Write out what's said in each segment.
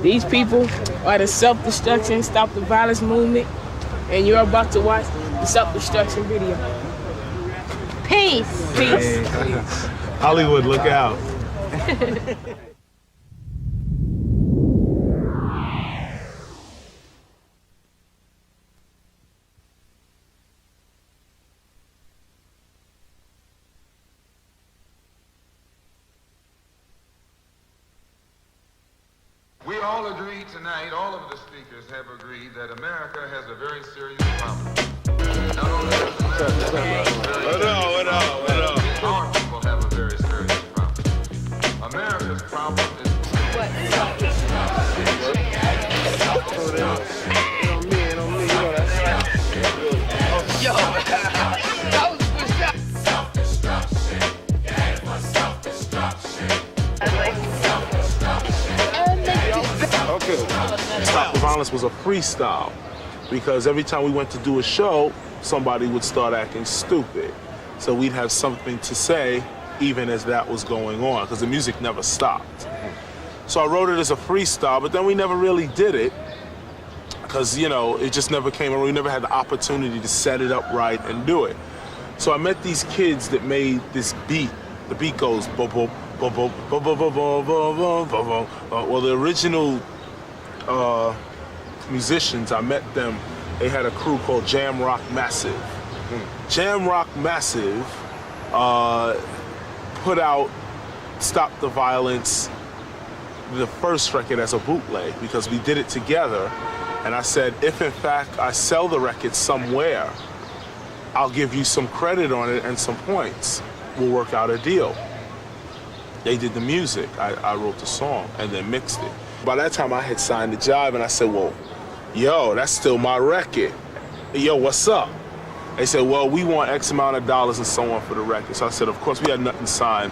These people are the self-destruction, stop the violence movement, and you're about to watch the self-destruction video. Peace. Peace. Hollywood, look out. We all agreed tonight, all of the speakers have agreed that America has a very serious problem. Not only does our people have a very serious problem. America's problem is Stop the Violence was a freestyle because every time we went to do a show, somebody would start acting stupid. So we'd have something to say even as that was going on because the music never stopped. So I wrote it as a freestyle, but then we never really did it because, you know, it just never came around. We never had the opportunity to set it up right and do it. So I met these kids that made this beat. The beat goes boom, boom, boom, boom, boom, boom, boom, boom, boom, boom, boom. Well, the original musicians, I met them, they had a crew called Jam Rock Massive. Jam Rock Massive put out Stop the Violence, the first record, as a bootleg because we did it together. And I said, if in fact I sell the record somewhere, I'll give you some credit on it and some points. We'll work out a deal. They did the music. I wrote the song and then mixed it. By that time I had signed the job and I said, well, yo, that's still my record. Yo, what's up? They said, well, we want X amount of dollars and so on for the record. So I said, of course, we had nothing signed.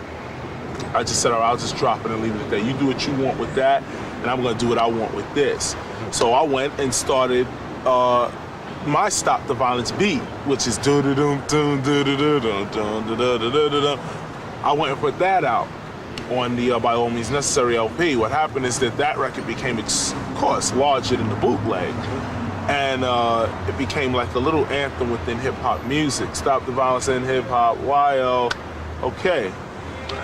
I just said, all right, I'll just drop it and leave it at that. You do what you want with that, and I'm gonna do what I want with this. So I went and started my Stop the Violence beat, which is do-do-dum-dum-do-do-dum-dum-dum-dum-dum-dum. I went and put that out on the By All Means Necessary LP. What happened is that record became, of course, larger than the bootleg. And it became like a little anthem within hip-hop music. Stop the Violence in hip-hop, YO, okay.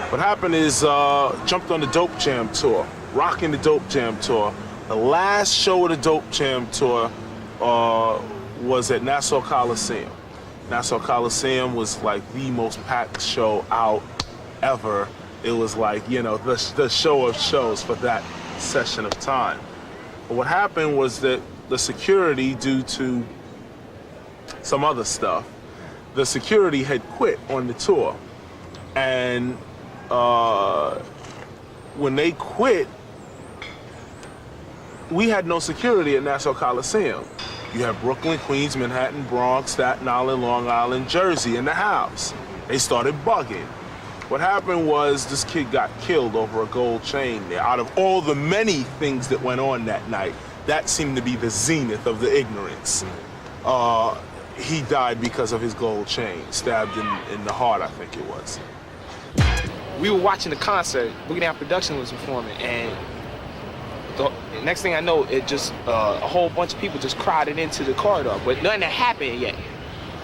What happened is, jumped on the Dope Jam tour, rocking the Dope Jam tour. The last show of the Dope Jam tour was at Nassau Coliseum. Nassau Coliseum was like the most packed show out ever. It was like, you know, the show of shows for that session of time. But what happened was that the security, due to some other stuff, the security had quit on the tour. And when they quit, we had no security at Nassau Coliseum. You have Brooklyn, Queens, Manhattan, Bronx, Staten Island, Long Island, Jersey in the house. They started bugging. What happened was this kid got killed over a gold chain there. Out of all the many things that went on that night, that seemed to be the zenith of the ignorance. He died because of his gold chain, stabbed in the heart, I think it was. We were watching the concert, Boogie Down Production was performing, and the next thing I know, it just, a whole bunch of people just crowded into the corridor, but nothing had happened yet.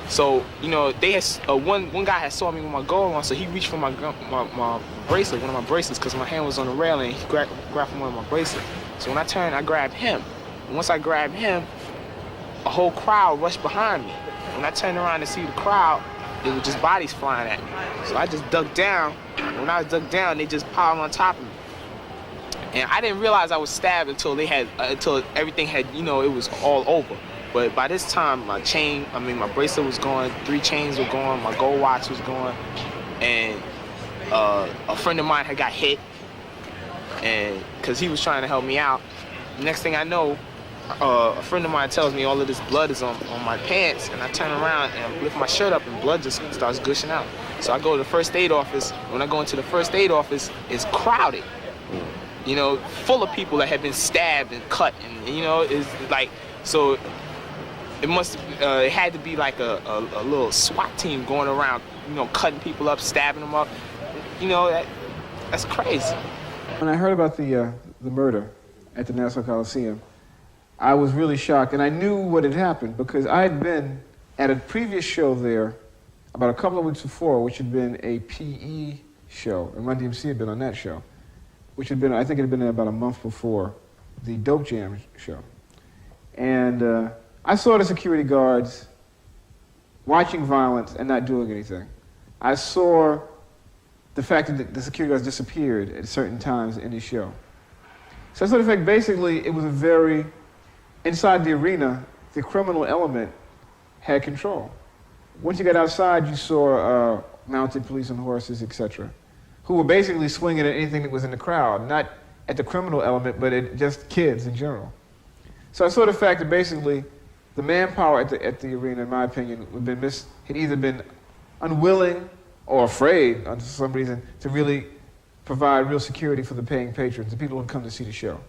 So, you know, they had, one guy had saw me with my gold on, so he reached for my bracelet, one of my bracelets, because my hand was on the railing, and he grabbed for one of my bracelets. So when I turned, I grabbed him. And once I grabbed him, a whole crowd rushed behind me. When I turned around to see the crowd, it was just bodies flying at me. So I just ducked down. When I ducked down, they just piled on top of me. And I didn't realize I was stabbed until until everything had, you know, it was all over. But by this time, my bracelet was gone, 3 chains were gone, my gold watch was gone, and a friend of mine had got hit, and because he was trying to help me out. Next thing I know, a friend of mine tells me all of this blood is on my pants, and I turn around and I lift my shirt up and blood just starts gushing out. So I go to the first aid office. When I go into the first aid office, it's crowded, you know, full of people that had been stabbed and cut, and you know, it's like, so it had to be like a little SWAT team going around, you know, cutting people up, stabbing them up, you know, that's crazy. When I heard about the murder at the Nassau Coliseum, I was really shocked, and I knew what had happened because I had been at a previous show there about a couple of weeks before, which had been a PE show, and Run DMC had been on that show, which had been, I think it had been about a month before the Dope Jam show. And I saw the security guards watching violence and not doing anything. I saw the fact that the security guards disappeared at certain times in the show. So I saw the fact basically it was a very, inside the arena, the criminal element had control. Once you got outside, you saw mounted police on horses, etc., who were basically swinging at anything that was in the crowd, not at the criminal element, but at just kids in general. So I saw the fact that basically the manpower at the arena, in my opinion, had either been unwilling or afraid, for some reason, to really provide real security for the paying patrons, the people who come to see the show.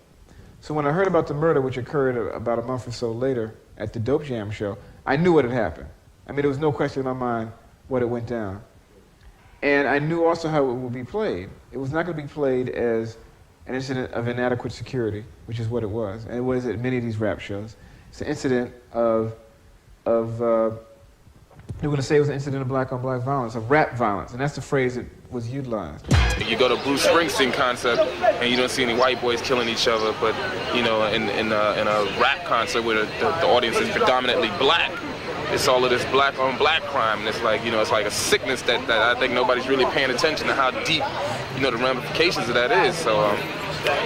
So when I heard about the murder, which occurred about a month or so later at the Dope Jam show, I knew what had happened. I mean, there was no question in my mind what it went down. And I knew also how it would be played. It was not going to be played as an incident of inadequate security, which is what it was. And it was at many of these rap shows. It's an incident of they were going to say it was an incident of black-on-black violence, of rap violence, and that's the phrase that was utilized. You go to Bruce Springsteen concert, and you don't see any white boys killing each other, but you know, in a rap concert where the audience is predominantly black, it's all of this black-on-black crime, and it's like, you know, it's like a sickness that I think nobody's really paying attention to how deep, you know, the ramifications of that is. So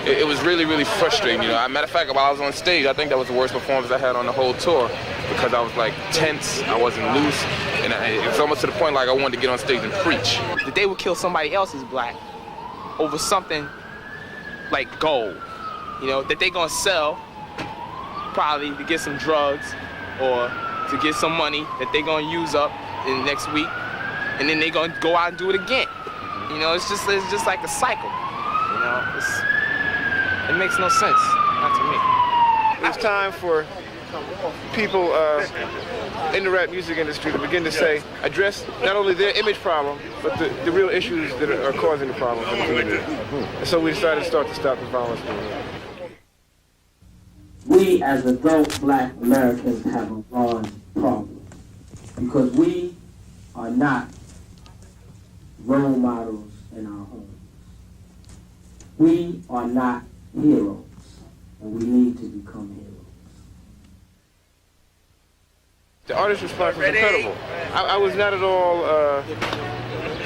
it was really, really frustrating. You know, matter of fact, while I was on stage, I think that was the worst performance I had on the whole tour, because I was like tense, I wasn't loose, and it was almost to the point like I wanted to get on stage and preach. That they would kill somebody else's black over something like gold, you know, that they gonna sell probably to get some drugs or to get some money that they gonna use up in the next week, and then they gonna go out and do it again. You know, it's just like a cycle. You know, it makes no sense, not to me. It's time for people in the rap music industry to begin to address not only their image problem, but the real issues that are causing the problem for the community. And so we decided to start the Stop the Violence movement. We as adult black Americans have a large problem because we are not role models in our homes. We are not heroes, and we need to become heroes. The artist response was incredible. I was not at all,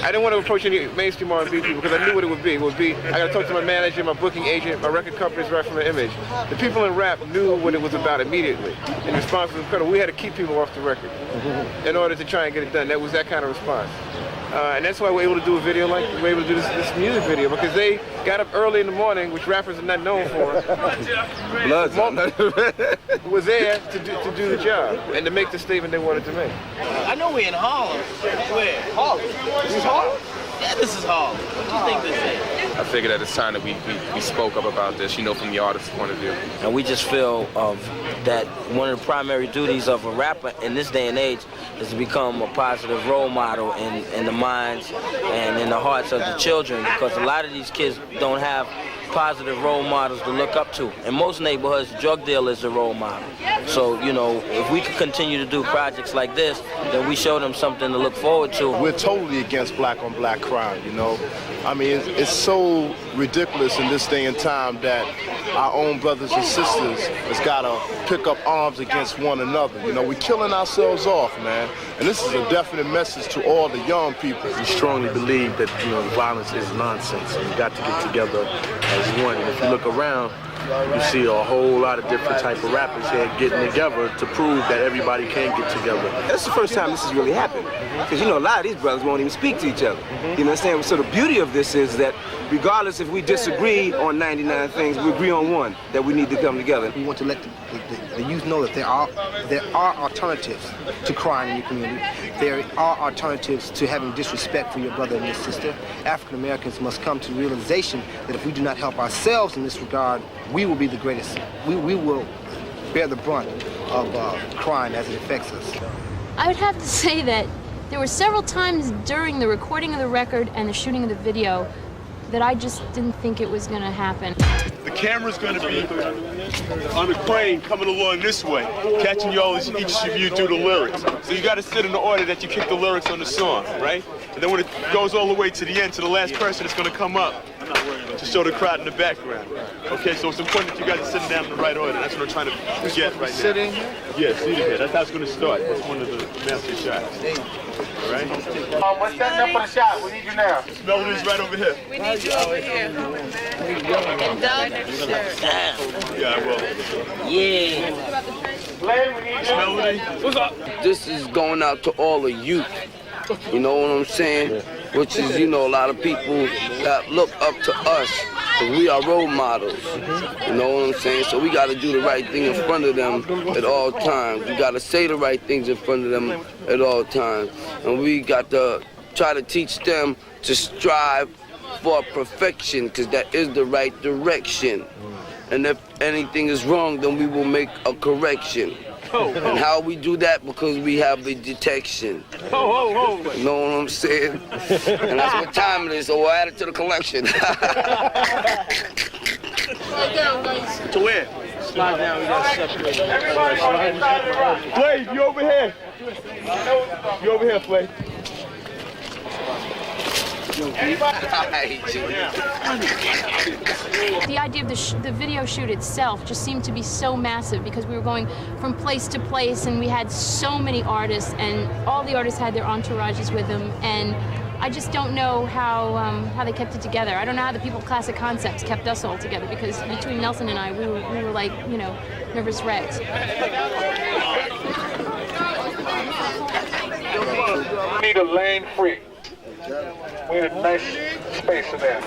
I didn't want to approach any mainstream R&B people because I knew what it would be. It would be, I got to talk to my manager, my booking agent, my record company's right from the image. The people in rap knew what it was about immediately, and the response was incredible. We had to keep people off the record in order to try and get it done. That was that kind of response. And that's why we're able to do a video like we're able to do this music video, because they got up early in the morning, which rappers are not known for. Was there to do the job and to make the statement they wanted to make. I know we're in Harlem. Where? Harlem. This is Harlem? Yeah, this is Harlem. What do you think this is? I figured that it's time that we spoke up about this, you know, from the artist's point of view. And we just feel that one of the primary duties of a rapper in this day and age is to become a positive role model in the minds and in the hearts of the children, because a lot of these kids don't have positive role models to look up to. In most neighborhoods, drug dealers are a role model. So, you know, if we could continue to do projects like this, then we show them something to look forward to. We're totally against black-on-black crime, you know. I mean, it's so ridiculous in this day and time that our own brothers and sisters has got to pick up arms against one another. You know, we're killing ourselves off, man. And this is a definite message to all the young people. We strongly believe that, you know, violence is nonsense, and you got to get together as one. And if you look around, you see a whole lot of different type of rappers here getting together to prove that everybody can get together. That's the first time this has really happened. Because, you know, a lot of these brothers won't even speak to each other. You know what I'm saying? So the beauty of this is that regardless if we disagree on 99 things, we agree on one, that we need to come together. We want to let the youth know that there are alternatives to crime in your community. There are alternatives to having disrespect for your brother and your sister. African Americans must come to the realization that if we do not help ourselves in this regard, we will be the greatest. We will bear the brunt of crime as it affects us. I would have to say that there were several times during the recording of the record and the shooting of the video that I just didn't think it was going to happen. The camera's going to be on the crane coming along this way, catching y'all as each of you do the lyrics. So you got to sit in the order that you pick the lyrics on the song, right? And then when it goes all the way to the end, to the last person, it's going to come up to show the crowd in the background. Okay, so it's important that you guys are sitting down in the right order. That's what I'm trying to get right now. Sitting? Yeah, seated here. That's how it's going to start. That's one of the master shots. All right? What's setting up for the shot? We need you now. This melody's right over here. We need you over here. And Doug? Yeah, I will. Yeah. This melody. What's up? This is going out to all the youth. You know what I'm saying? Which is, you know, a lot of people that look up to us, because we are role models. You know what I'm saying? So we got to do the right thing in front of them at all times. We got to say the right things in front of them at all times. And we got to try to teach them to strive for perfection, because that is the right direction. And if anything is wrong, then we will make a correction. And how we do that? Because we have the detection. You know what I'm saying? And that's what time it is, so we'll add it to the collection. To where? Slide down, we got to separate. Flay, you over here. You over here, Flay. The idea of the video shoot itself just seemed to be so massive because we were going from place to place and we had so many artists and all the artists had their entourages with them, and I just don't know how they kept it together. I don't know how the people of Classic Concepts kept us all together, because between Nelson and I, we were like, you know, nervous wrecks. We need a lane free. We need a nice space in there.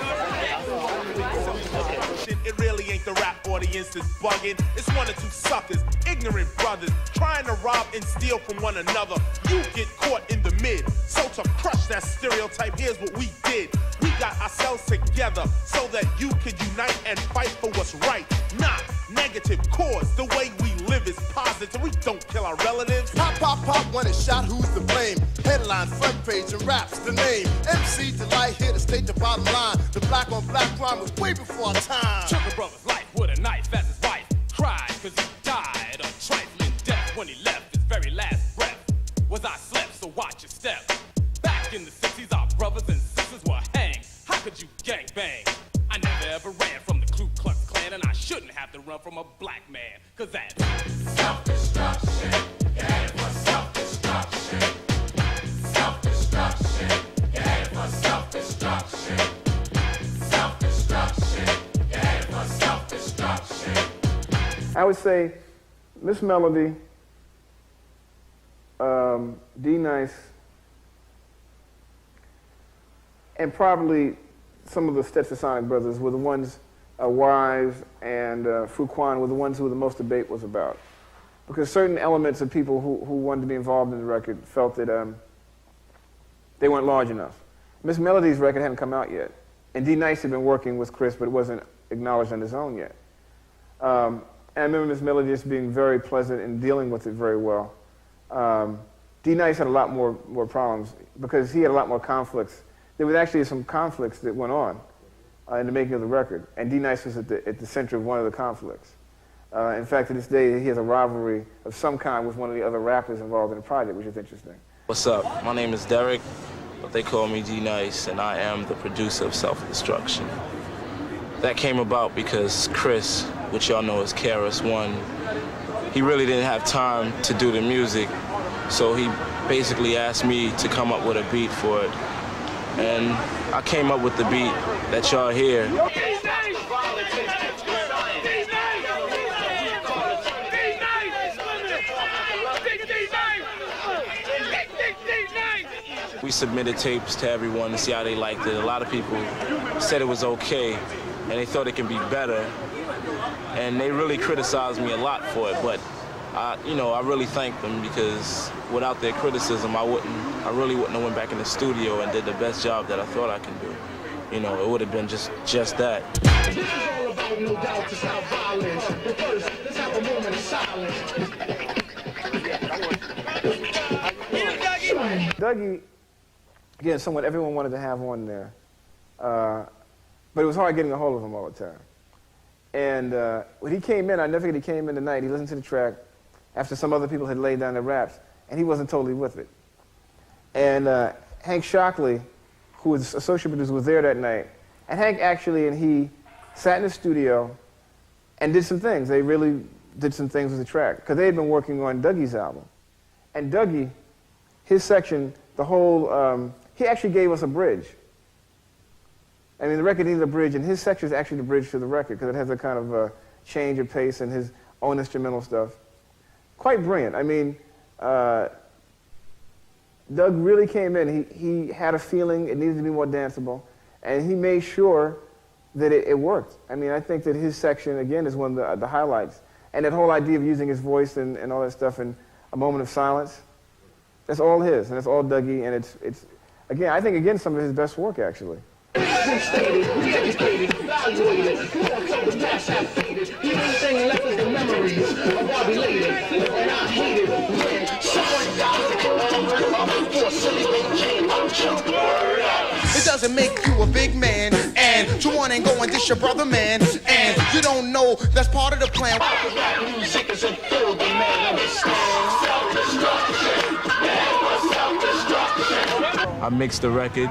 It really ain't the rap audience that's bugging. It's one or two suckers, ignorant brothers, trying to rob and steal from one another. You get caught in the mid. So to crush that stereotype, here's what we did. We got ourselves together so that you can unite and fight for what's right. Not negative cause. The way we live is positive. We don't kill our relatives. Pop, pop, pop, when it's shot, who's to blame? Headline, front page, and rap's the name. MC Lyte here to state the bottom line. The black on black crime was way before our time. Chuck a brother's life with a knife as his wife cried cause he died a trifling death when he left his very last breath. Was I slept, so watch your step. Back in the 60s, our brothers and sisters were hanged. How could you gang bang? I never ever ran from the Ku Klux Klan, and I shouldn't have to run from a black man, cause that's self-destruction. Yeah, it was self-destruction. Self-destruction. Yeah, it was self-destruction. Self-destruction. Yeah, it was self-destruction. I would say Miss Melody, D-Nice, and probably some of the Stetsosonic brothers were the ones, Wise and Fuquan were the ones who the most debate was about. Because certain elements of people who wanted to be involved in the record felt that they weren't large enough. Miss Melody's record hadn't come out yet. And D-Nice had been working with Chris, but it wasn't acknowledged on his own yet. And I remember Miss Melody just being very pleasant and dealing with it very well. D-Nice had a lot more problems because he had a lot more conflicts. There was actually some conflicts that went on in the making of the record, and D-Nice was at the center of one of the conflicts. In fact, to this day, he has a rivalry of some kind with one of the other rappers involved in the project, which is interesting. What's up? My name is Derek, but they call me D-Nice, and I am the producer of Self-Destruction. That came about because Chris, which y'all know as KRS-One, he really didn't have time to do the music, so he basically asked me to come up with a beat for it. And I came up with the beat that y'all hear. We submitted tapes to everyone to see how they liked it. A lot of people said it was okay, and they thought it could be better. And they really criticized me a lot for it, but I really thank them, because without their criticism, I really wouldn't have went back in the studio and did the best job that I thought I could do. You know, it would have been just that. This is all about no doubt to stop violence. But first, let's have a moment of silence. Dougie, again, someone everyone wanted to have on there, but it was hard getting a hold of him all the time. And when he came in, I never forget, he came in the night, he listened to the track after some other people had laid down their raps, and he wasn't totally with it. And Hank Shockley, who was associate producer, was there that night. And Hank actually and he sat in the studio and did some things. They really did some things with the track, because they had been working on Dougie's album. And Dougie, his section, the whole, he actually gave us a bridge. I mean, the record needed a bridge, and his section is actually the bridge to the record, because it has a kind of change of pace and his own instrumental stuff. Quite brilliant. I mean, Doug really came in. He had a feeling it needed to be more danceable, and he made sure that it worked. I mean, I think that his section, again, is one of the highlights. And that whole idea of using his voice and all that stuff in a moment of silence, that's all his, and it's all Dougie, and it's again, I think, again, some of his best work, actually. It doesn't make you a big man, and you want and go and dish your brother, man, and you don't know that's part of the plan. Music is a filthy man. I mixed the record.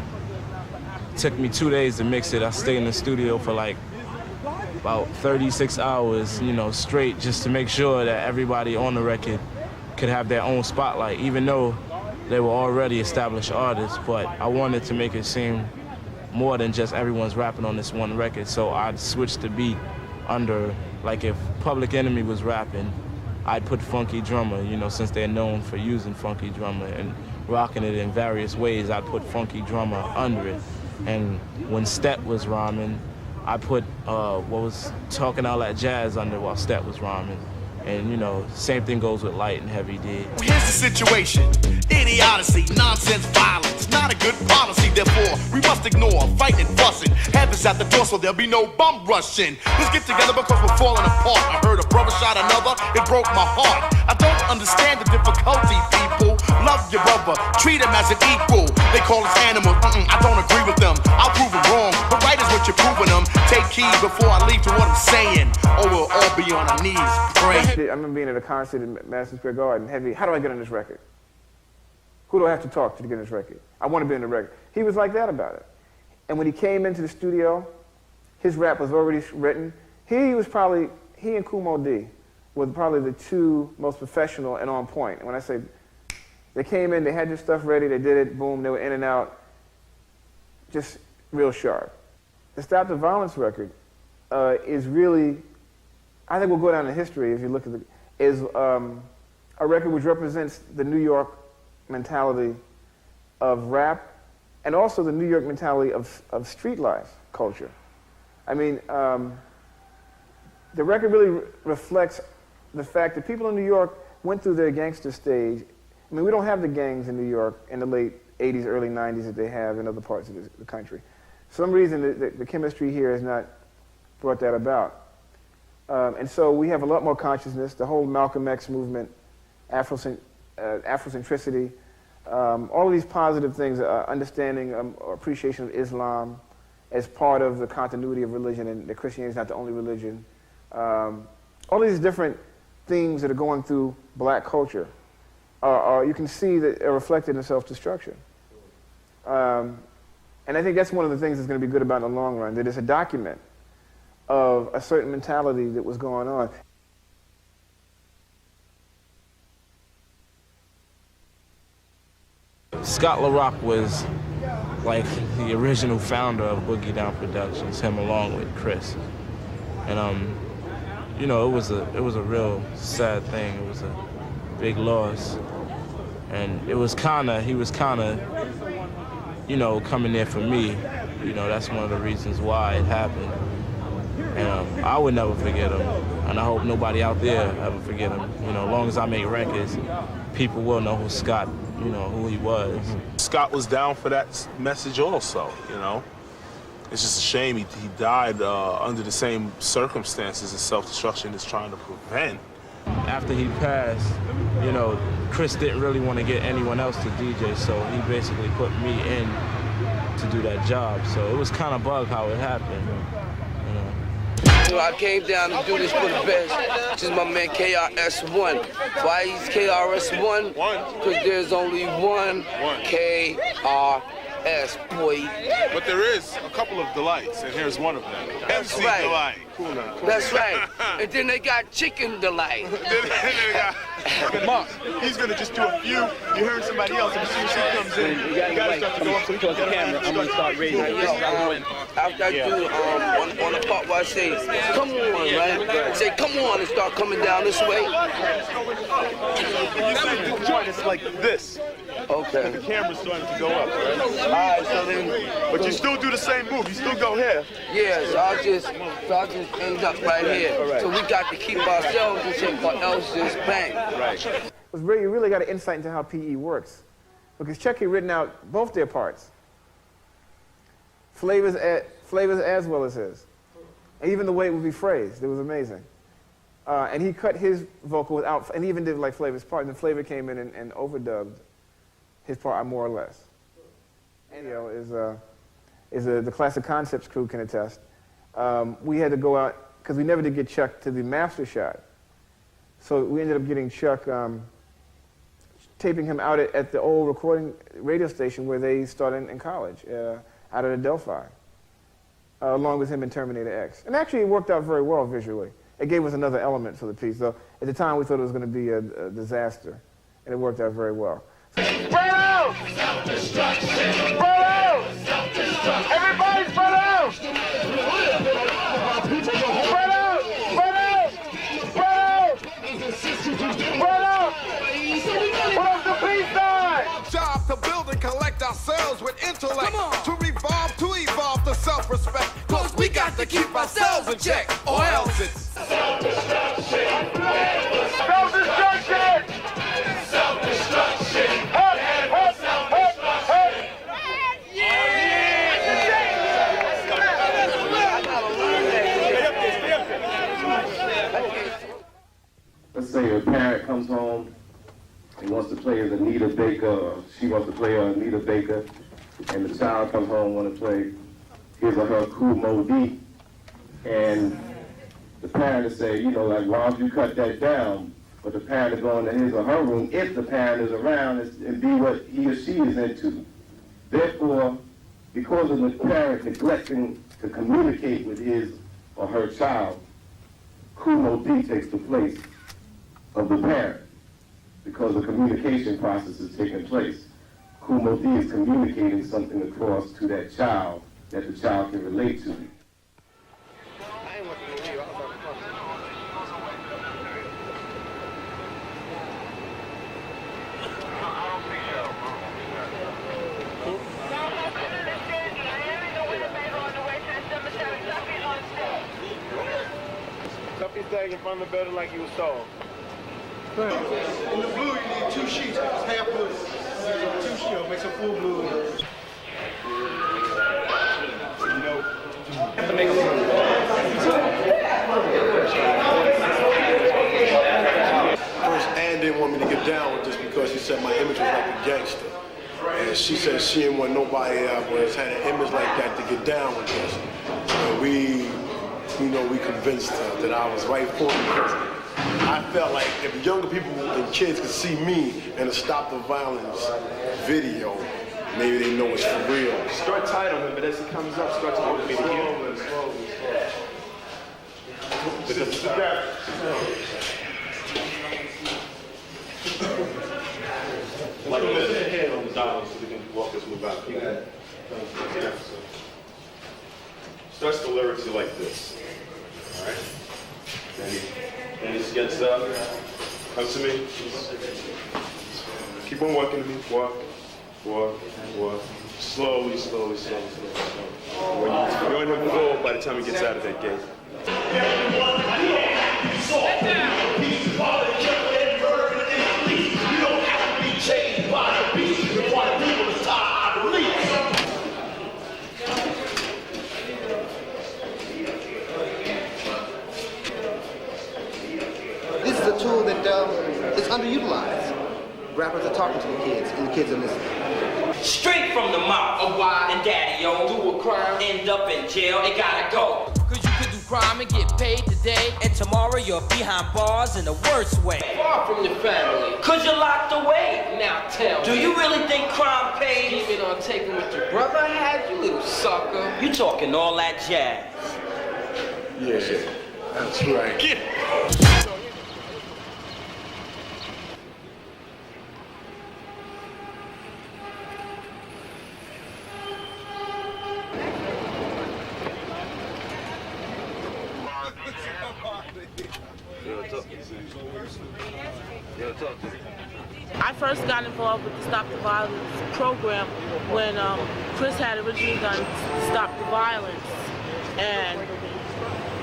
Took me 2 days to mix it. I stayed in the studio for like about 36 hours, you know, straight, just to make sure that everybody on the record could have their own spotlight, even though they were already established artists. But I wanted to make it seem more than just everyone's rapping on this one record. So I switched the beat under, like if Public Enemy was rapping, I'd put Funky Drummer, you know, since they're known for using Funky Drummer and rocking it in various ways, I'd put Funky Drummer under it. And when Stet was rhyming, I put what was Talking All That Jazz under while Stet was rhyming. And, you know, same thing goes with Lyte and Heavy D. Here's the situation. Idiocy, nonsense, violence. Not a good policy, therefore we must ignore fighting and fussing. Heaven's at the door, so there'll be no bum rushing. Let's get together because we're falling apart. I heard a brother shot another, it broke my heart. I don't understand the difficulty, people. Love your brother, treat him as an equal. They call us animals, I don't agree with them. I'll prove them wrong, but right is what you're proving them. Take heed before I leave to what I'm saying, or we'll all be on our knees praying. I remember being at a concert in Madison Square Garden. Heavy, how do I get on this record? Who do I have to talk to get on this record? I want to be on the record. He was like that about it. And when he came into the studio, his rap was already written. He and Kool D were probably the two most professional and on point. And when I say they came in, they had their stuff ready, they did it, boom, they were in and out, just real sharp. The Stop the Violence record is really, I think we'll go down in history if you look at it, is a record which represents the New York mentality of rap and also the New York mentality of street life culture. I mean, the record really reflects the fact that people in New York went through their gangster stage. I mean, we don't have the gangs in New York in the late 80s, early 90s that they have in other parts of the country. For some reason, the chemistry here has not brought that about. And so we have a lot more consciousness, the whole Malcolm X movement, Afrocentricity, all of these positive things, understanding or appreciation of Islam as part of the continuity of religion, and that Christianity is not the only religion. All these different themes that are going through black culture, you can see that are reflected in self-destruction. And I think that's one of the things that's going to be good about it in the long run, that it's a document of a certain mentality that was going on. Scott LaRock was like the original founder of Boogie Down Productions, him along with Chris. And you know, it was a real sad thing. It was a big loss. And he was kinda, you know, coming there for me. You know, that's one of the reasons why it happened. And I would never forget him. And I hope nobody out there ever forget him. You know, as long as I make records, people will know who Scott, you know, who he was. Scott was down for that message also, you know. It's just a shame he died under the same circumstances as self-destruction is trying to prevent. After he passed, you know, Chris didn't really want to get anyone else to DJ, so he basically put me in to do that job. So it was kind of bug how it happened, you know. So I came down to do this for the best. This is my man KRS-One. Why he's KRS-One? Because there's only one KRS, boy. But there is a couple of Delights, and here's one of them. That's MC right. Delight. Cool now. That's right. And then they got Chicken Delight. Mark, he's gonna just do a few. You heard somebody else, and as soon as he comes in, you gotta start to go up to the camera. I'm gonna start raising. After I do on the part where I say, come on, right? I say, come on, and start coming down this way. You say the joint is like this. Okay. The camera's starting to go up, right? All right, so then. But you still do the same move. You still go here. Yeah, so I'll just end up right here. Right. So we got to keep ourselves and somebody else just bang. Right. You really got an insight into how PE works, because Chuck had written out both their parts, Flavor's as well as his, and even the way it would be phrased. It was amazing. And he cut his vocal without, and he even did like Flavor's part, and then Flavor came in and overdubbed his part more or less. And, the Classic Concepts crew can attest. We had to go out, because we never did get Chuck to the master shot. So we ended up getting Chuck, taping him out at the old recording radio station where they started in college, out of Adelphi, along with him in Terminator X. And actually it worked out very well visually. It gave us another element for the piece, though at the time we thought it was going to be a disaster, and it worked out very well. Spread out! Self-destruction! Spread out! Self-destruction! Everybody spread out! Spread out! Spread out! Spread out! What up the peace sign? Job to build and collect ourselves with intellect. To revolve, to evolve to self-respect. Cause we got to keep ourselves in check, or else it's self-destruction! Self-destruction! Self-destruction! Let's say a parent comes home and wants to play as Anita Baker, or she wants to play Anita Baker, and the child comes home and wants to play his or her Kool Mo D, and the parent will say, why don't you cut that down? But the parent is going to his or her room, if the parent is around, and be what he or she is into. Therefore, because of the parent neglecting to communicate with his or her child, Kool Mo D takes the place of the parent, because the communication process is taking place. Kool Mo D is communicating something across to that child that the child can relate to. Tuffy's tagging from the better like you was told. In the blue, you need 2 sheets. Half blue. 2 sheets makes a full blue. First, Ann didn't want me to get down with this because she said my image was like a gangster. And she said she didn't want nobody else had an image like that to get down with this. And we convinced her that I was right for it, because I felt like if younger people and kids could see me in a Stop the Violence video, maybe they know it's for real. Start tight on him, but as he comes up, start to open it again. Sit down. Like put your head on the dial so we can walk this move out. Starts the lyrics like this. All right? And he just gets up, comes to me. Keep on walking to me. Walk, walk, walk. Slowly, slowly, slowly, slowly, slowly. You're in the goal by the time he gets out of that gate. This is a tool that is underutilized. Rappers are talking to the kids, and the kids are listening. Straight from the mouth of why and daddy, yo. Do a crime, end up in jail, it gotta go. Cause you could do crime and get paid today, and tomorrow you're behind bars in the worst way. Far from your family. Cause you're locked away. Now tell me. Do you really think crime pays? Keeping on taking what your brother had, you little sucker. You talking all that jazz. Yeah, that's right. Get it. I first got involved with the Stop the Violence program when Chris had originally done Stop the Violence. And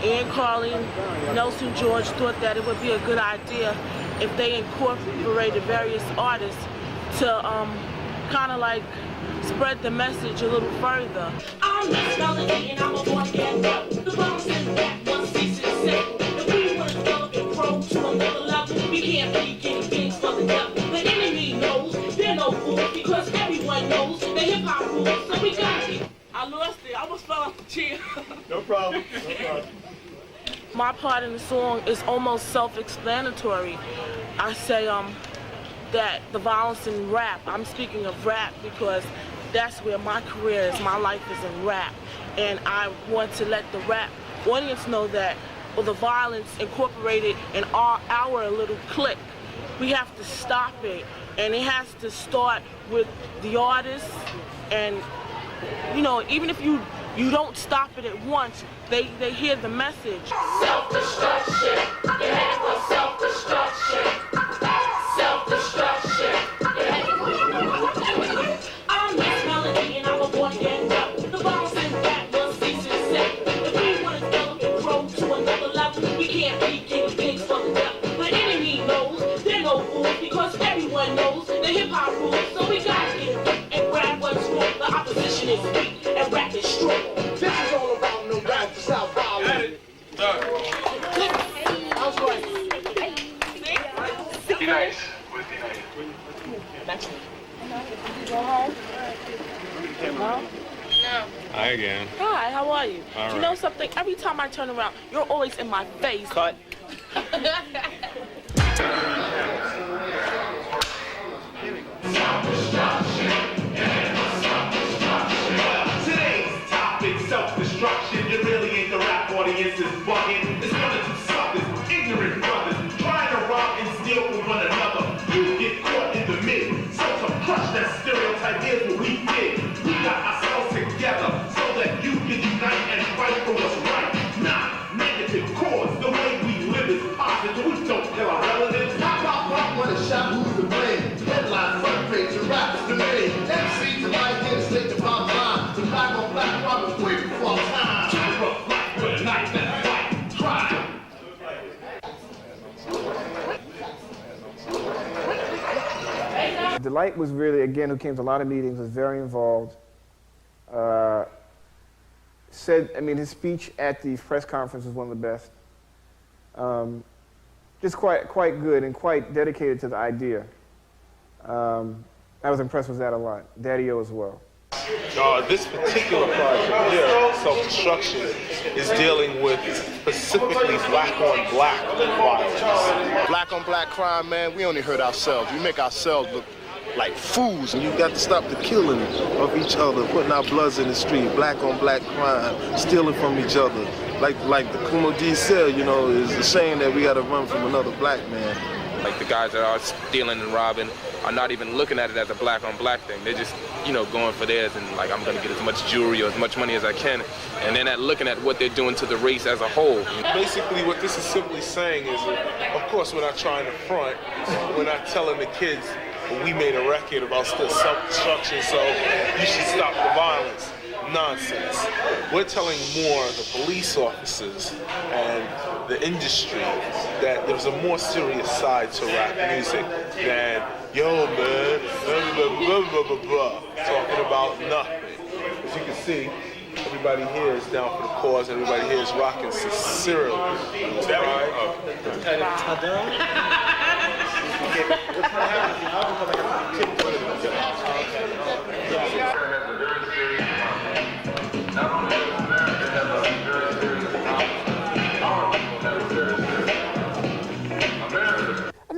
Ian Carley, Nelson George thought that it would be a good idea if they incorporated various artists to kind of like spread the message a little further. I'm Miss Melody and I'm a boy and up. The bombs in that one season set. If we want to develop and grow to another level, we can't be getting things for the devil. The enemy knows they're no fools because everyone knows the hip hop rules, so we gotta get. I lost it. I almost fell off the chair. No problem. No problem. My part in the song is almost self-explanatory. I say that the violence in rap, I'm speaking of rap because that's where my career is, my life is in rap. And I want to let the rap audience know that the violence incorporated in our little clique, we have to stop it. And it has to start with the artists. And, you know, even if you don't stop it at once, they hear the message. Self-destruction, you have for self-destruction. Self-destruction. I'm Miss Melody and I'm a boy and up. The bombs in that one season set. If we want to develop and grow to another level, we can't be getting things for the devil. The enemy knows they're no fools because everyone knows the hip hop rules. So we gotta get it and grab what's wrong. The opposition is weak and rap is strong. This is all about no doubt the South Violence. I was right. Be nice. Go home? No? No. Hi again. Hi, how are you? All Do you right. know something? Every time I turn around, you're always in my face. Cut. Today's topic, self-destruction. You really ain't the rap audience is bugging. It's one of two suckers, ignorant brothers, trying to rob and steal from one another. You get caught in the middle. So to crush that stereotype, here's what we did. We got ourselves together so that you can unite and fight for what's right. Not negative cause. The way we live is positive. We don't kill our relatives. Pop, pop, pop, what a shot, who's to blame? Headline, front page, your rap is the name. MC to Lyte, get straight to bottom line. The black on black crime is way before time. Keep up black with a knife and fight. Try. Lyte was really, again, who came to a lot of meetings, was very involved. His speech at the press conference was one of the best. Just quite good and quite dedicated to the idea. I was impressed with that a lot. Daddy-O as well. This particular project here, Self-Destruction, is dealing with specifically black on black violence. Black on black crime, man, we only hurt ourselves. We make ourselves look like fools. And you got to stop the killing of each other, putting our bloods in the street, black on black crime, stealing from each other. Like the Kool D said, you know, it's a shame that we got to run from another black man. Like the guys that are stealing and robbing are not even looking at it as a black on black thing. They're just, you know, going for theirs and like, I'm gonna get as much jewelry or as much money as I can. And they're not looking at what they're doing to the race as a whole. Basically what this is simply saying is, of course we're not trying to front, we're not telling the kids, we made a record about self-destruction, so you should stop the violence. Nonsense. We're telling more the police officers and the industry that there's a more serious side to rap music than, yo man, blah, blah, blah, blah, blah, talking about nothing. As you can see, everybody here is down for the cause, everybody here is rocking sincerely.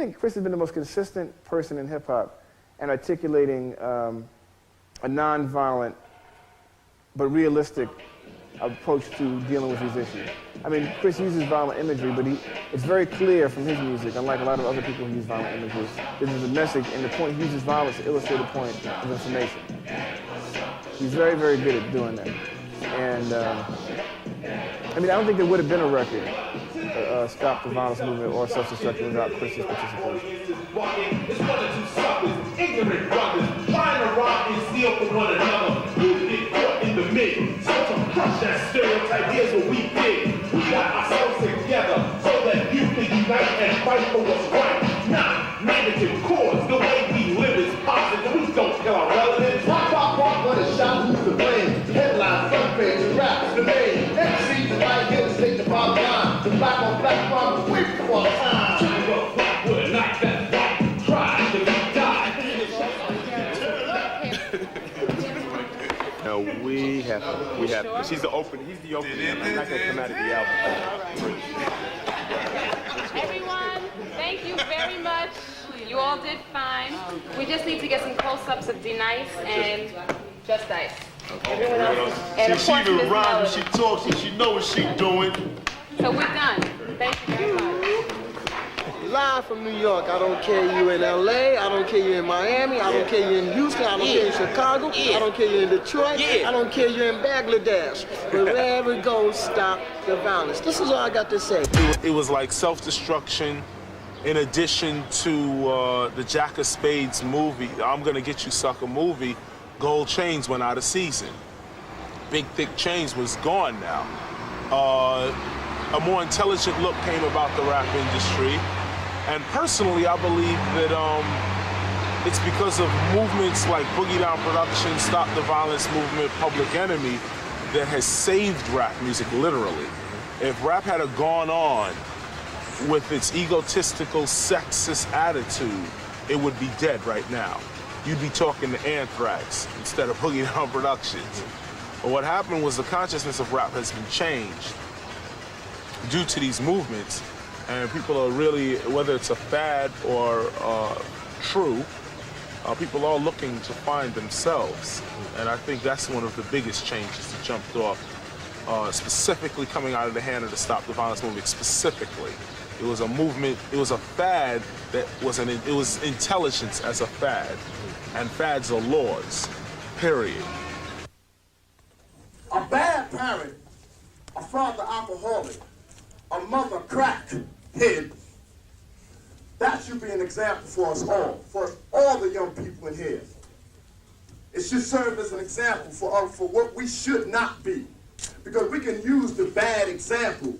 think Chris has been the most consistent person in hip-hop and articulating a non-violent but realistic approach to dealing with these issues. I mean, Chris uses violent imagery, but it's very clear from his music, unlike a lot of other people who use violent images, this is a message, and the point, he uses violence to illustrate a point of information. He's very, very good at doing that. And, I mean, I don't think there would have been a record, Stop the Violence Movement or Self-Destruction without Chris's participation. It's one or two suckers, ignorant brothers, trying to rob and steal from one another. You get caught in the middle, so to crush that stereotype, here's what we did. We got ourselves together so that you can unite and fight for what's right. Not negative cause, the way we live is positive, we don't kill our relatives. Rock, rock, rock, but a shot, who's to blame? Headline, front page, and rap, the name. MC's the right here to state the bottom line. The black on black crime is way before our time. Turn up black with a knife that's white. Try to be died. No, we have to. He's the opening. I'm not gonna come out of the album. Everyone, thank you very much. You all did fine. We just need to get some close-ups of D-Nice and Just Ice. Everyone else. And of She course, even Miss rhymes Melody. when she talks and she knows what she's doing. So we're done. Thank you very much. Live from New York. I don't care you in LA, I don't care you in Miami, I don't care you in Houston, I don't care you in Chicago, I don't care you in Detroit, I don't care you in Bangladesh. Wherever it goes, stop the violence. This is all I got to say. It was like self-destruction in addition to the Jack of Spades movie, I'm Gonna Get You Sucker movie. Gold Chains went out of season. Big Thick Chains was gone now. A more intelligent look came about the rap industry. And personally, I believe that it's because of movements like Boogie Down Production, Stop the Violence Movement, Public Enemy, that has saved rap music, literally. If rap had gone on with its egotistical, sexist attitude, it would be dead right now. You'd be talking to Anthrax instead of Boogie Down Productions. But what happened was the consciousness of rap has been changed due to these movements. And people are really, whether it's a fad or true, people are looking to find themselves. And I think that's one of the biggest changes that jumped off, specifically coming out of the hand of the Stop the Violence movement, specifically. It was a movement, it was a fad that was it was intelligence as a fad. And fads are laws, period. A bad parent, a father alcoholic, a mother crack head, that should be an example for us all the young people in here. It should serve as an example for what we should not be. Because we can use the bad example,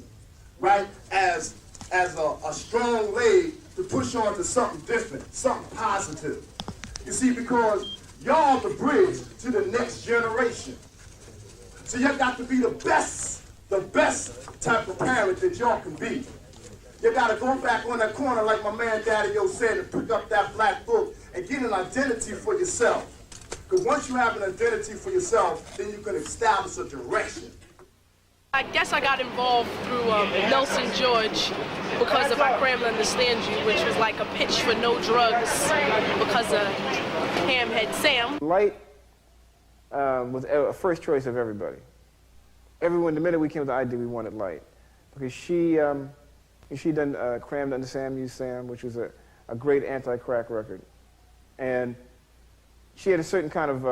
right, as a strong leg to push on to something different, something positive. You see, because y'all the bridge to the next generation. So you got to be the best type of parent that y'all can be. You got to go back on that corner like my man Daddy Yo said and pick up that black book and get an identity for yourself. Because once you have an identity for yourself, then you can establish a direction. I guess I got involved through Nelson George because of I Cram to Understand You, which was like a pitch for no drugs because of Hamhead Sam. Lyte was a first choice of everybody. Everyone, the minute we came with the idea, we wanted Lyte. Because she done Cram to Understand You, Sam, which was a great anti-crack record. And she had a certain kind of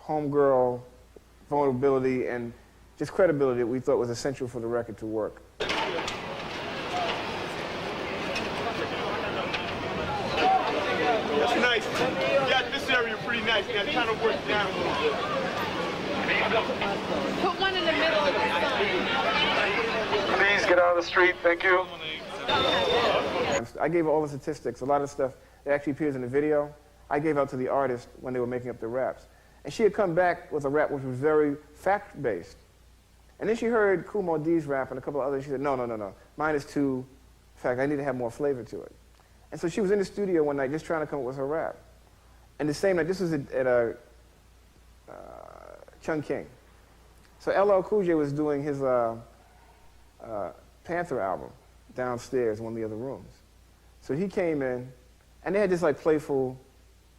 homegirl vulnerability and just credibility that we thought was essential for the record to work. That's nice. Yeah, this area pretty nice. Now kind of work down a little bit. Put one in the middle of the sign. Please get out of the street, thank you. I gave all the statistics, a lot of stuff that actually appears in the video, I gave out to the artist when they were making up their raps. And she had come back with a rap which was very fact-based. And then she heard Kool Moe Dee's rap and a couple of others. She said, no. Mine is too, in fact, I need to have more flavor to it. And so she was in the studio one night just trying to come up with her rap. And the same night, this was at Chung King. So LL Cool J was doing his Panther album downstairs in one of the other rooms. So he came in And they had this like playful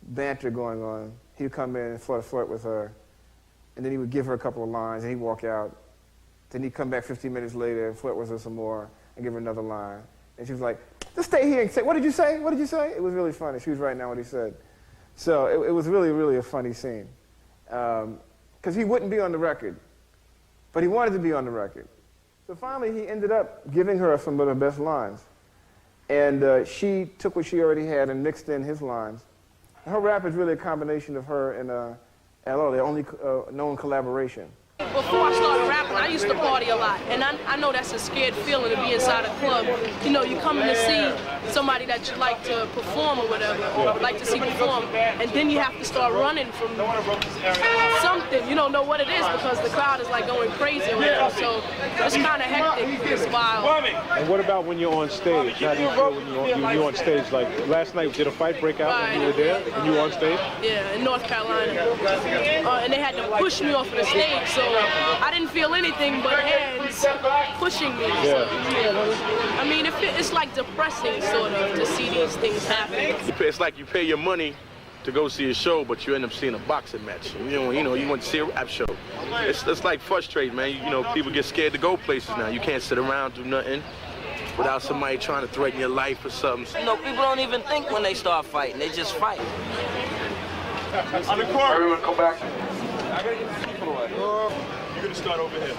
banter going on. He would come in and flirt with her, and then he would give her a couple of lines, and he'd walk out. Then he'd come back 15 minutes later and flirt with her some more and give her another line. And she was like, just stay here and say, what did you say? What did you say? It was really funny. She was writing down what he said. So it was really, really a funny scene. Because he wouldn't be on the record, but he wanted to be on the record. So finally, he ended up giving her some of the best lines. And she took what she already had and mixed in his lines. Her rap is really a combination of her and LL, their only known collaboration. Before I started rapping, I used to party a lot, and I know that's a scared feeling to be inside a club. You know, you come in to see somebody that you like to perform or whatever, or like to see perform, and then you have to start running from something. You don't know what it is because the crowd is like going crazy or whatever, so it's kind of hectic, it's wild. And what about when you're on stage? How do you feel when you're on stage? Like last night, did a fight break out when you were there and you were on stage? Yeah, in North Carolina. And they had to push me off of the stage, so I didn't feel anything but hands pushing me. So, I mean, it's like depressing, sort of, to see these things happen. It's like you pay your money to go see a show, but you end up seeing a boxing match. You want to see a rap show. It's like frustrating, man. You know, people get scared to go places now. You can't sit around, do nothing without somebody trying to threaten your life or something. You know, people don't even think when they start fighting. They just fight. On the court. Everyone come back. I gotta get these people away. You're gonna start over here.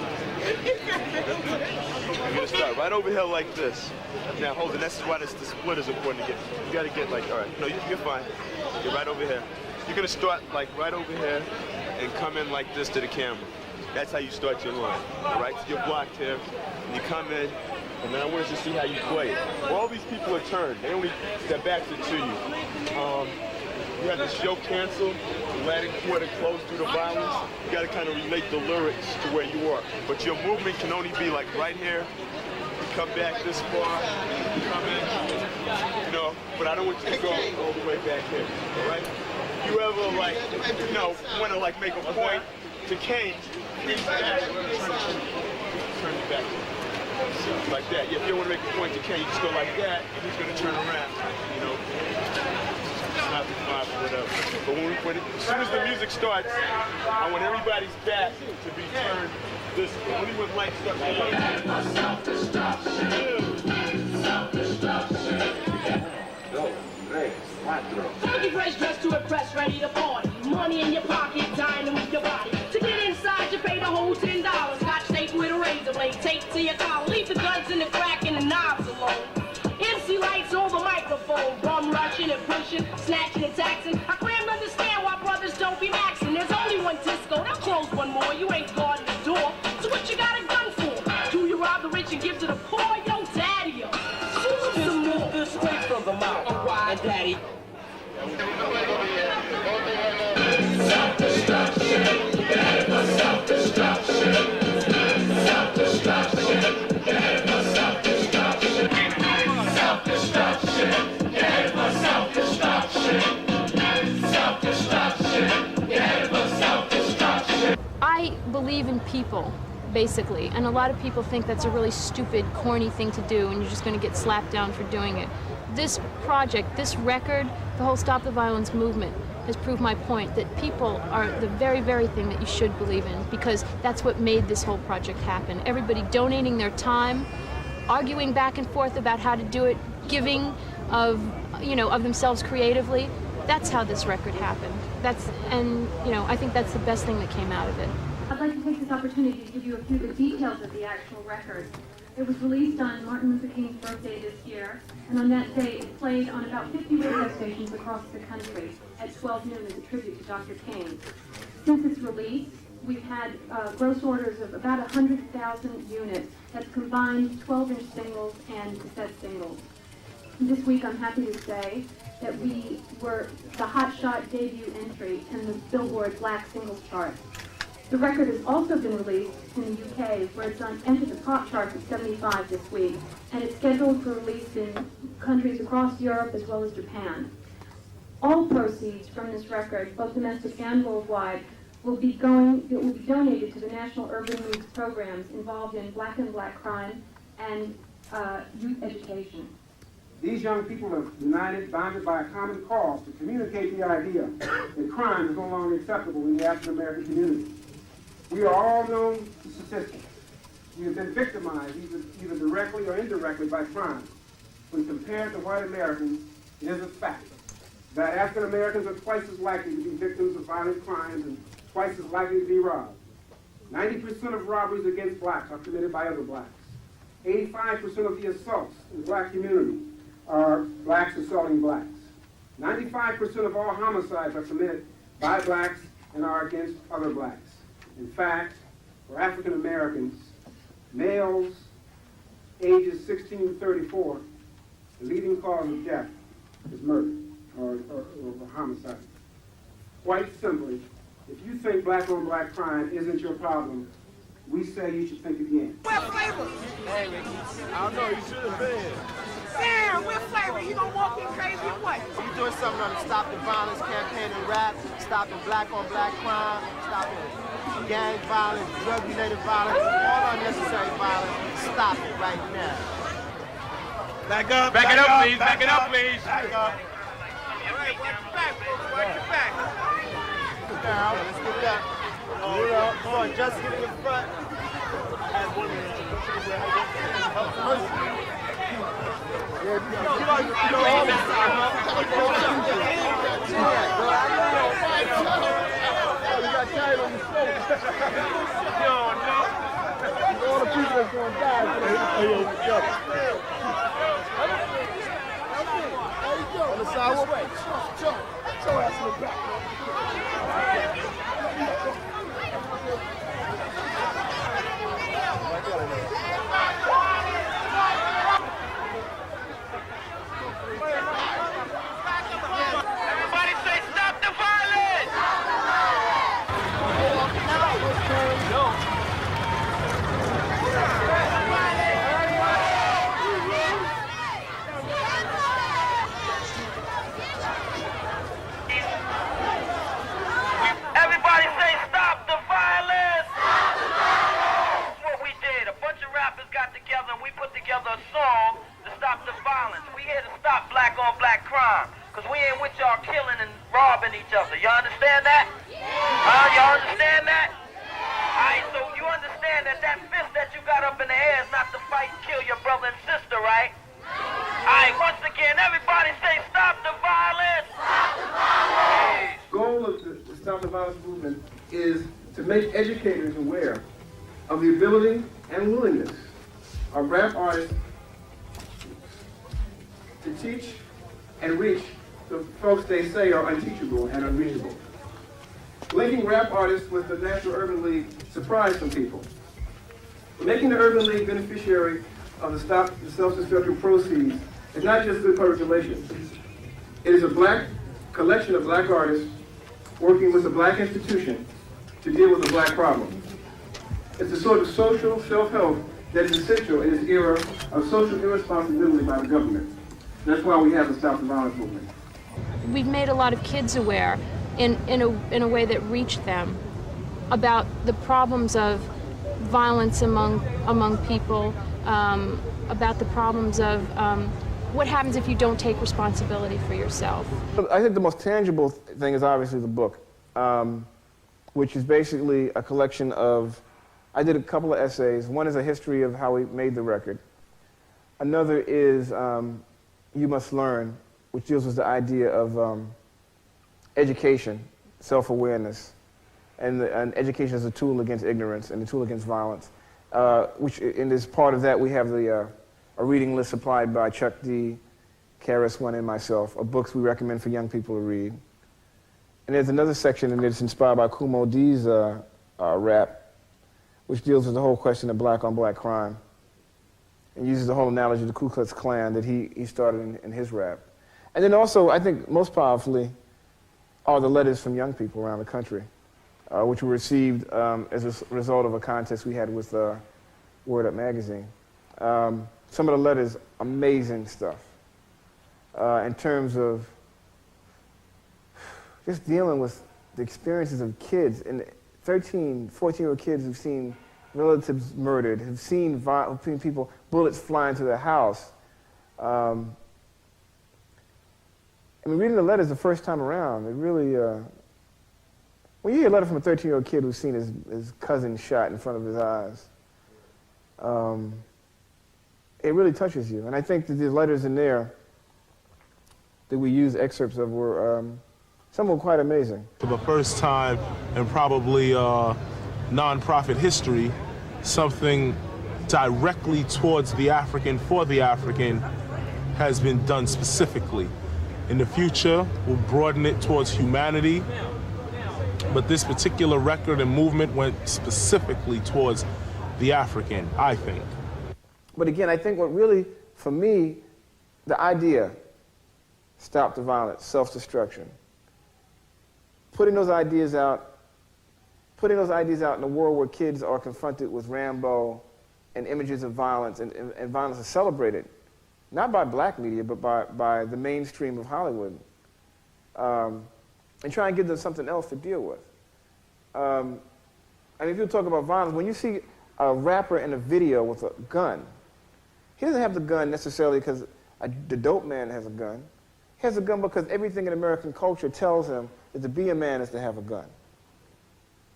You're gonna start right over here like this. Now hold it. This is why the split is important to get. You gotta get like, all right. No, you're fine. You're right over here. You're gonna start like right over here and come in like this to the camera. That's how you start your line. All right? So you're blocked here. And you come in, and then I want us to see how you play it. All these people are turned. They only, their backs are to you. You have the show canceled, the Latin quarter closed due to violence. You got to kind of relate the lyrics to where you are. But your movement can only be like right here. You come back this far, you come in, you know, but I don't want you to go all the way back here, all right? You ever like, you know, want to like make a point to Kane, he's back, turn it back. So, like that. If you want to make a point to Kane, you just go like that, and he's going to turn around, you know. Not the five or whatever. But as soon as the music starts, I want everybody's back to be turned this way. Only when lights start. Funky fresh dressed to impress, ready to party. Money in your pocket, dying to move your body. To get inside, you pay the whole $10. Scotch tape with a razor blade, tape to your collar. Leave the guns in the crack and the knobs alone. MC Lyte's on the microphone, bum rushing and pushing, snatching and taxing. I can't understand why brothers don't be maxing. There's only one disco, they'll close one more. You ain't guarding the door, so what you got a gun for? Do you rob the rich and give to the poor? Yo, daddy, yo, shoot some more. This straight from the mouth, and daddy. Self-destruction, headed for self-destruction. Self-destruction, headed for self-destruction. Self-destruction, headed for self-destruction. Self-destruction, headed for self-destruction. I believe in people, basically, and a lot of people think that's a really stupid, corny thing to do, and you're just going to get slapped down for doing it. This project, this record, the whole Stop the Violence movement has proved my point that people are the very, very thing that you should believe in, because that's what made this whole project happen. Everybody donating their time, arguing back and forth about how to do it, giving of themselves creatively. That's how this record happened. I think that's the best thing that came out of it. I'd like to take this opportunity to give you a few of the details of the actual record. It was released on Martin Luther King's birthday this year, and on that day it played on about 50 radio stations across the country at 12 noon as a tribute to Dr. King. Since its release, we've had gross orders of about 100,000 units. That's combined 12-inch singles and cassette singles. And this week I'm happy to say that we were the Hot Shot debut entry in the Billboard Black Singles Chart. The record has also been released in the UK, where it's entered the pop chart at 75 this week, and it's scheduled for release in countries across Europe as well as Japan. All proceeds from this record, both domestic and worldwide, will be donated to the National Urban Youth programs involved in black and black crime and youth education. These young people are united, bonded by a common cause to communicate the idea that crime is no longer acceptable in the African American community. We are all known to statistics. We have been victimized either directly or indirectly by crime. When compared to white Americans, it is a fact that African Americans are twice as likely to be victims of violent crimes and twice as likely to be robbed. 90% of robberies against blacks are committed by other blacks. 85% of the assaults in the black community are blacks assaulting blacks. 95% of all homicides are committed by blacks and are against other blacks. In fact, for African Americans, males ages 16 to 34, the leading cause of death is murder or homicide. Quite simply, if you think black-on-black crime isn't your problem, we say you should think again. Where Flavor? Hey, Ricky. I don't know, you should have been. Damn, where Flavor? He gonna walk in crazy or what? You doing something on the Stop the Violence campaign in rap, stopping black-on-black crime, stopping gang violence, drug-related violence, all unnecessary violence. Stop it right now. Back up, back it up, please. Back it up, please. Back up. All right, watch your back, folks. Watch your back. Down. Let's get it up. Come on, just get in the front. You got tired on the slope. All the people that's going to die. On the sidewalk. Jump your ass in the back. Everybody say stop the violence! Everybody say stop the violence! That's what we did. A bunch of rappers got together and we put together a song to stop the violence. We here to stop black-on-black crime. Because we ain't with y'all killing and robbing each other. Y'all understand that? Y'all understand that? Alright, so you understand that that fist that you got up in the air is not to fight and kill your brother and sister, right? Alright, once again, everybody say stop the violence! Stop the violence! The goal of the Stop the Violence movement is to make educators aware of the ability and willingness of rap artists to teach and reach the folks they say are unteachable and unreachable. Linking rap artists with the National Urban League surprised some people. Making the Urban League beneficiary of the Stop the Self-Destruction proceeds is not just good public relations. It is a black collection of black artists working with a black institution to deal with a black problem. It's a sort of social self-help that is essential in this era of social irresponsibility by the government. That's why we have the Stop the Violence movement. We've made a lot of kids aware in a way that reached them about the problems of violence among people, about the problems of what happens if you don't take responsibility for yourself. I think the most tangible thing is obviously the book, which is basically a collection of, I did a couple of essays. One is a history of how we made the record. Another is You Must Learn, which deals with the idea of education, self-awareness, and education as a tool against ignorance and a tool against violence. Which, in this part of that, we have a reading list supplied by Chuck D, KRS-One, and myself of books we recommend for young people to read. And there's another section in it that's inspired by Kool D's rap, which deals with the whole question of black-on-black crime, and uses the whole analogy of the Ku Klux Klan that he started in his rap. And then also, I think most powerfully, are the letters from young people around the country, which were received as a result of a contest we had with Word Up magazine. Some of the letters, amazing stuff, in terms of just dealing with the experiences of kids, and 13, 14-year-old kids who've seen relatives murdered, who've seen people, bullets fly into their house, I mean, reading the letters the first time around, it really, when you hear a letter from a 13-year-old kid who's seen his cousin shot in front of his eyes, it really touches you. And I think that the letters in there that we use excerpts of were, some were quite amazing. For the first time in probably nonprofit history, something directly towards the African, for the African, has been done specifically. In the future, we'll broaden it towards humanity, but this particular record and movement went specifically towards the African, I think. But again, I think what really, for me, the idea, stop the violence, self-destruction, putting those ideas out in a world where kids are confronted with Rambo and images of violence, and violence is celebrated, not by black media, but by the mainstream of Hollywood, and try and give them something else to deal with. I mean, if you talk about violence, when you see a rapper in a video with a gun, he doesn't have the gun necessarily because the dope man has a gun. He has a gun because everything in American culture tells him that to be a man is to have a gun.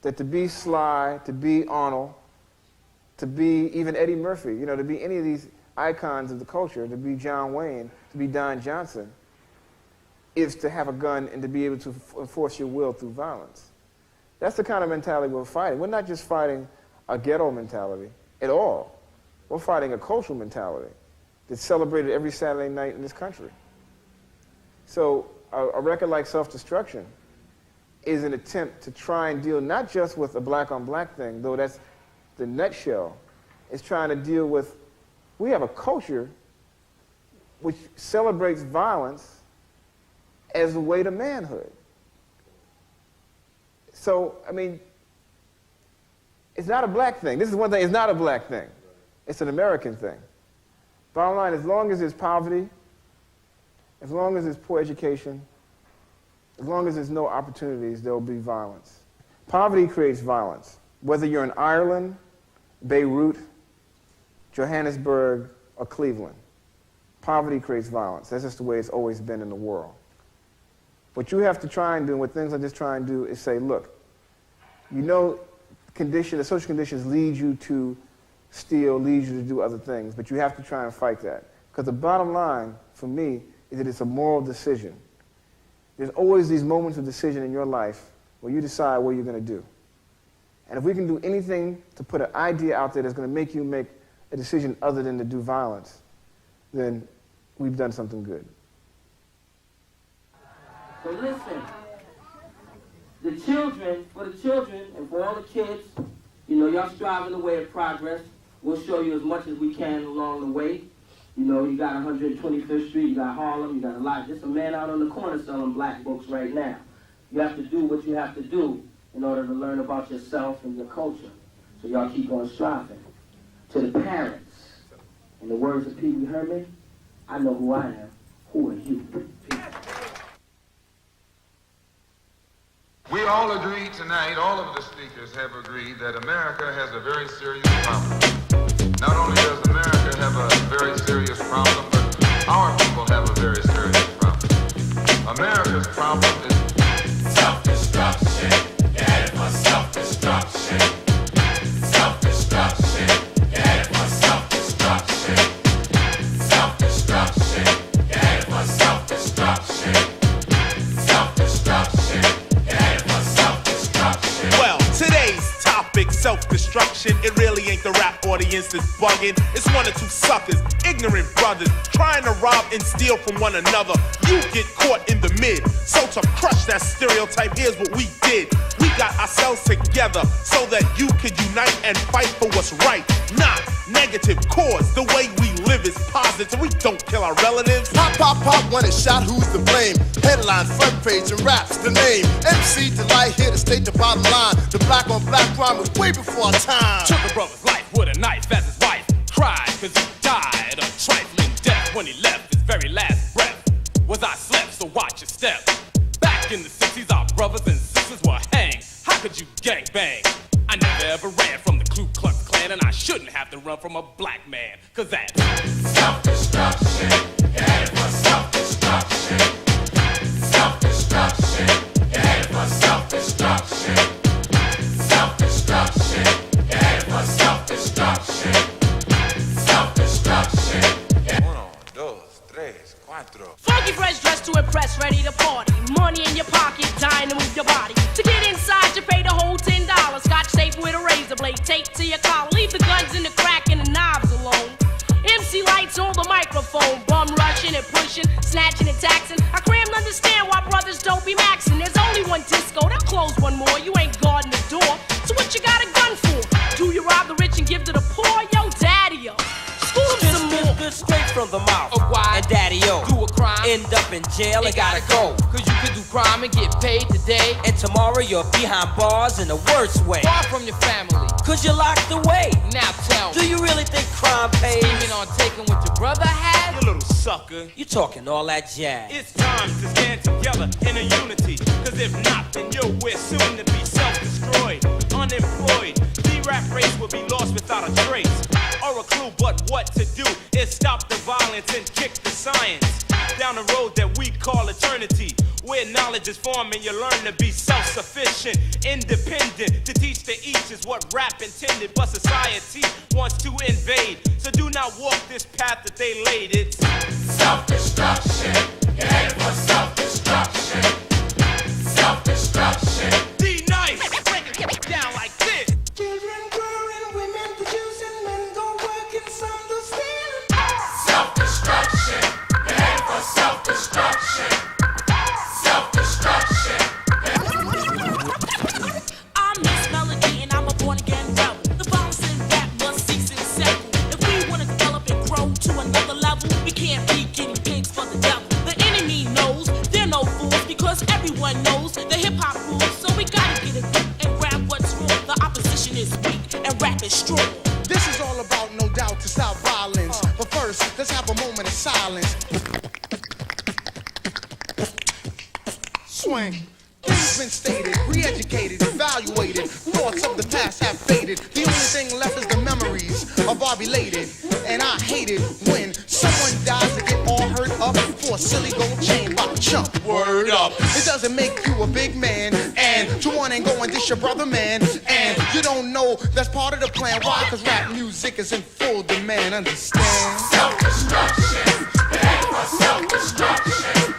That to be Sly, to be Arnold, to be even Eddie Murphy, you know, to be any of these icons of the culture, to be John Wayne, to be Don Johnson, is to have a gun and to be able to enforce your will through violence. That's the kind of mentality we're fighting. We're not just fighting a ghetto mentality at all. We're fighting a cultural mentality that's celebrated every Saturday night in this country. So a record like Self-Destruction is an attempt to try and deal not just with a black-on-black thing, though that's the nutshell. It's trying to deal with, we have a culture which celebrates violence as a way to manhood. So, I mean, it's not a black thing. This is one thing, it's not a black thing. It's an American thing. Bottom line, as long as there's poverty, as long as there's poor education, as long as there's no opportunities, there will be violence. Poverty creates violence. Whether you're in Ireland, Beirut, Johannesburg, or Cleveland, poverty creates violence. That's just the way it's always been in the world. What you have to try and do, and what things like this try and do, is say, look, you know the social conditions lead you to steal, lead you to do other things, but you have to try and fight that. Because the bottom line, for me, is that it's a moral decision. There's always these moments of decision in your life where you decide what you're going to do. And if we can do anything to put an idea out there that's going to make you make a decision other than to do violence, then we've done something good. So listen, the children, for the children and for all the kids, you know, y'all striving the way of progress. We'll show you as much as we can along the way. You know, you got 125th Street, you got Harlem, you got a lot. There's a man out on the corner selling black books right now. You have to do what you have to do in order to learn about yourself and your culture. So y'all keep on striving. To the parents, in the words of Pee Wee Herman, I know who I am. Who are you? Peace. We all agree tonight, all of the speakers have agreed that America has a very serious problem. Not only does America have a very serious problem, but our people have a very serious problem. America's problem is self-destruction. You're headed for self-destruction. Self-destruction. You're headed for self-destruction. Self-destruction. You're headed for self-destruction. Self-destruction. You're headed for self-destruction. Well, today's topic, self-destruction, it really ain't the rap audience that's bugging. It's one or two suckers, ignorant brothers, trying to rob and steal from one another. You get caught in the mid. So to crush that stereotype, here's what we did. We got ourselves together so that you could unite and fight for what's right. Not negative cause. The way we live is positive. We don't kill our relatives. Pop, pop, pop, when it's shot, who's to blame? Headline, front page, and raps the name. MC Lyte here to state the bottom line. The black on black crime was way before our time. Took a brother's life with a knife as his wife cried, cause he died a trifling death when he left his very last breath. Was I slept, so watch your step. Back in the 60s, our brothers and sisters were hanged. How could you gangbang? I never ever ran from the Ku Klux Klan, and I shouldn't have to run from a black man, cause that's self-destruction. You're headed for self-destruction. tres, cuatro. Funky fresh dressed to impress, ready to party. Money in your pocket, dying to move your body. To get inside, you pay the whole $10. Scotch tape with a razor blade taped to your collar. Leave the guns in the crack and the knobs alone. MC Lyte's on the microphone, bum rushing and pushing, snatching and taxing. I cram to understand why brothers don't be maxing. There's only one disco, they'll close one more. You ain't guarding the door, so what you got a gun for? Do you rob the rich and give to the poor? Yo, daddy-o. School them some more. Good straight from the mouth. Why? And daddy-o. Do a crime. End up in jail and gotta go. Cause you could do crime and get paid today. And tomorrow you're behind bars in the worst way. Far from your family. Cause you're locked away. Now tell me. Do you really think crime pays? Scheming on taking what your brother had? You little sucker. You talking all that jazz. It's time to stand together in a unity. Cause if not, then we're soon to be self-destroyed, unemployed. The rap race will be lost without a trace or a clue, but what to do is stop the violence and kick the science down the road that we call eternity, where knowledge is formed and you learn to be self-sufficient, independent. To teach the each is what rap intended, but society wants to invade. So do not walk this path that they laid. It's self-destruction. You're headed for self-destruction. Self-destruction. D-Nice. Break it down like this. Children growing, women producing, men go working, some do stealing. Self-destruction. You're headed for self-destruction. Self-destruction. I'm Miss Melody and I'm a born-again rebel. The violence in rap must cease and settle. If we want to develop and grow to another level, we can't be guinea pigs for the devil. The enemy knows they're no fools because everyone knows the hip-hop rules. So we gotta get a grip and grab what's wrong. The opposition is weak and rap is strong. This is all about, no doubt, to stop violence. But first, let's have a moment of silence. Swing. Things been stated, re-educated, evaluated. Thoughts of the past have faded. The only thing left is the memories of our belated. And I hate it when someone dies to get all hurt up for a silly gold chain by chump. Word up. It doesn't make you a big man. And to one and go and dish your brother, man. And you don't know that's part of the plan. Why? Cause rap music is in full demand. Understand? Self-destruction. Headed for self-destruction.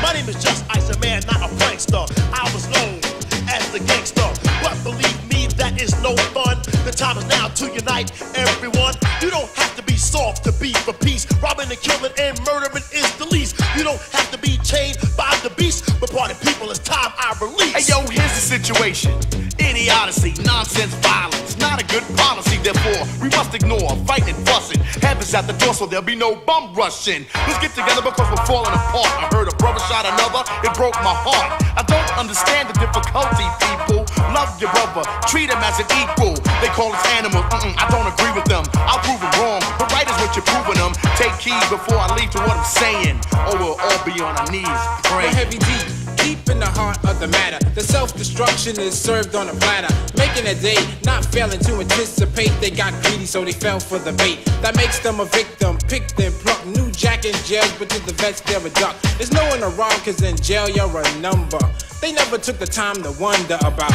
My name is Just Ice, a man, not a prankster. I was known as the gangster, but believe me, that is no fun. The time is now to unite everyone. You don't have to be soft to be for peace. Robbing and killing and murdering is the least. You don't have to be chained by the beast, but party people, it's time I release. Hey yo, here's the situation. Idiocy, nonsense, violence, not a good policy. Therefore, we must ignore fighting and fussing. Heaven's at the door, so there'll be no bum rushing. Let's get together because we're falling apart. I heard a brother shot another, it broke my heart. I don't understand the difficulty, people. Love your brother, treat him as an equal. They call us animals, I don't agree with them. I'll prove it wrong, but right is what you're proving them. Take heed before I lead to what I'm saying, or we'll all be on our knees praying. Heavy deep in the heart of the matter. The self-destruction is served on a platter, making a day, not failing to anticipate. They got greedy, so they fell for the bait. That makes them a victim, picked and plucked. New jack in jails, but to the vets they're a duck. There's no one around, cause in jail you're a number. They never took the time to wonder about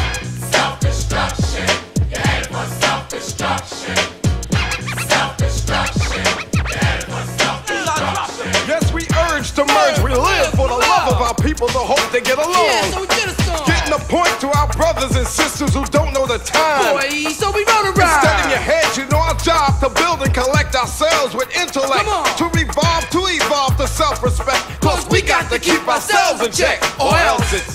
self-destruction. You're headed for self-destruction. Self-destruction. You're headed for self-destruction. Yes, we urge to merge. We live for the love of our people, the hope they get along. Yeah, so we get a song. Getting a point to our brothers and sisters who don't know the time. Boy, so we run around. Instead in your head, you know our job to build and collect ourselves with intellect. To revolve, to evolve to self-respect. Cause we got to keep ourselves in check, or else it's